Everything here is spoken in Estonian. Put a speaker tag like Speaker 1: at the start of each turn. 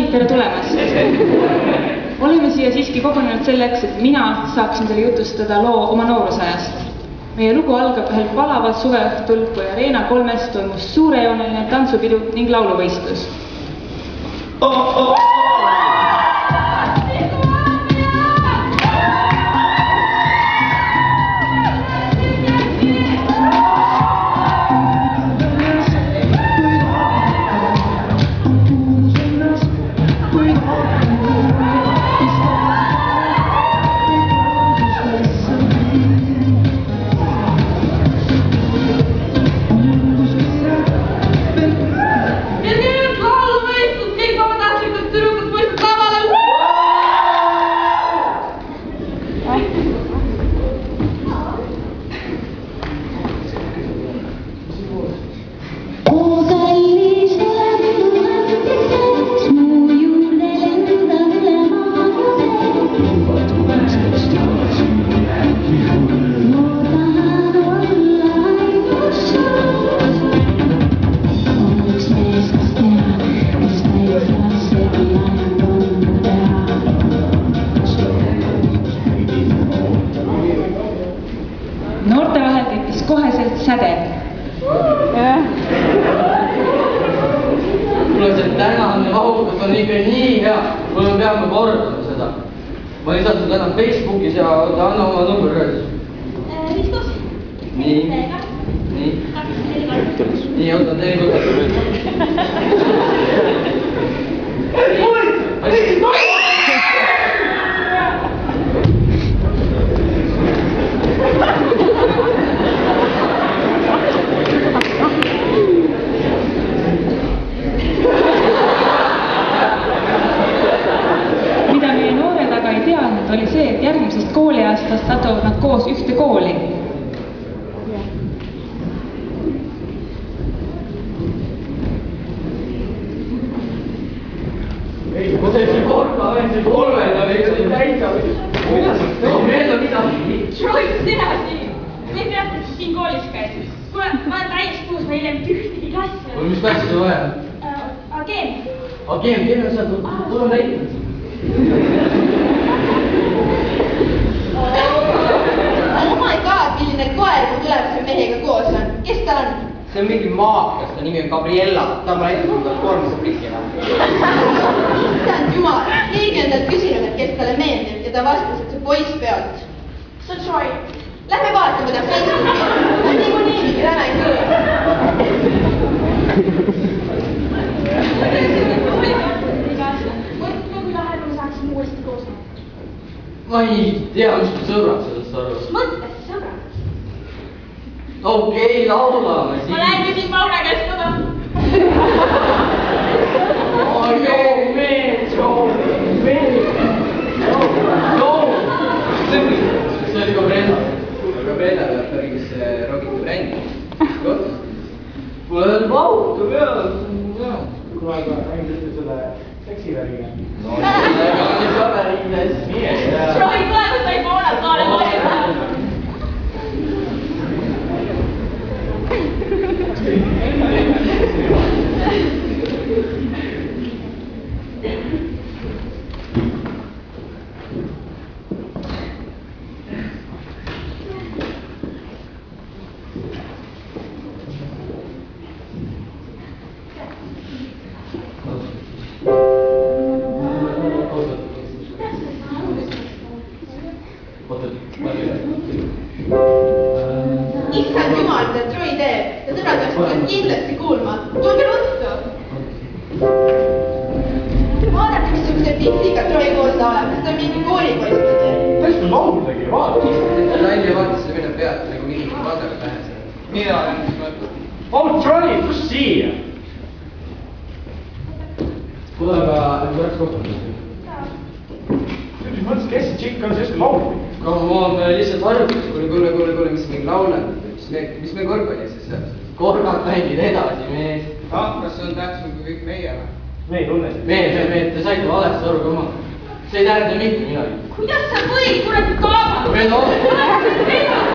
Speaker 1: daamid, tere tulemast! Oleme siia siiski kogunenud selleks, et mina saaksin teile jutustada loo oma noorusajast. Meie lugu algab ühel palaval suveõhtul, kui Arena 3-s toimus suurejooneline tantsupidu ning lauluvõistlus. Noorte vahel tekkis koheselt säde.
Speaker 2: Kuule, see tänane vahutus on ikka nii hea. Kuule, me peame kordama seda. Ma ei saa seda enam Facebookis ja anna oma number rõõs.
Speaker 3: Ristus?
Speaker 2: Nii. Nii. Nii, oota, teie
Speaker 1: oli see, et järgmisest kooliaastast satuvad nad koos ühte kooli.
Speaker 2: Ei, kui see korda on see kolmenda või see täitsa või? No, meil on midagi.
Speaker 3: Troy, sina siin. Me peame siin koolis käinud. Kuule, ma olen täiesti kuus, meil ei ole ühtegi klassi.
Speaker 2: Mis klassi sul vaja on?
Speaker 3: Ageen.
Speaker 2: Ageen on seal, sul on täitnud.
Speaker 4: Oh my god, milline koer kui tulevase mehega koos on. Kes ta on?
Speaker 2: See on mingi maakas, ta nimi on Gabriella. Ta on rääkinud tal koormuse prikile.
Speaker 4: Issand jumal, keegi on talt küsinud, et kes talle meeldib ja ta vastas, et see poiss pealt. So Troy, lähme vaatame ta Facebooki. Niikuinii, lähme küll.
Speaker 3: Kui lahe, kui me saaksime uuesti koos.
Speaker 2: Ma ei tea, mis kui sõbrad sellest arvas.
Speaker 3: Mõttes sõbrad.
Speaker 2: Okei, laulame siin.
Speaker 3: Ma lähen küsin Paune käest kodu.
Speaker 2: See oli Gabriella. Gabriella peab päris rogita brändi. Kuule, pauka peale.
Speaker 5: Kuule, aga nägite selle seksivärgiga?
Speaker 2: No, aga mis saberiides.
Speaker 3: Troy, tulemus sai Paunalt kaale kooli.
Speaker 4: Issand jumal, mida Troy teeb. Ja sõbrad peaks seda kindlasti kuulma. Tulge ruttu. Vaadake, missuguse piksiga Troy koos laulab. Seda on mingi koolipoiss ta teeb.
Speaker 5: Täiesti laul tegi, vaata.
Speaker 2: Välja vaatas, see mine pealt nagu mingi vaadake pähe. Mina olen mis mõtled.
Speaker 5: Oh, Troy, kus siia? Kuule, aga läks kokku. Nüüd mõtlesin, kes see tšikk on, see laul tegi.
Speaker 2: Come on, me lihtsalt harjutas, kuule, mis mingi laulen. Mis me korvpallis siis seal? Korvad mängid edasi, mees. Kas see on tähtsam kui kõik meie või?
Speaker 5: Me ei tunne.
Speaker 2: Mees, te saite valesti aru, come on. See ei tähenda mitte midagi.
Speaker 3: Kuidas sa võid, kurat, kaabad?
Speaker 2: Meil on.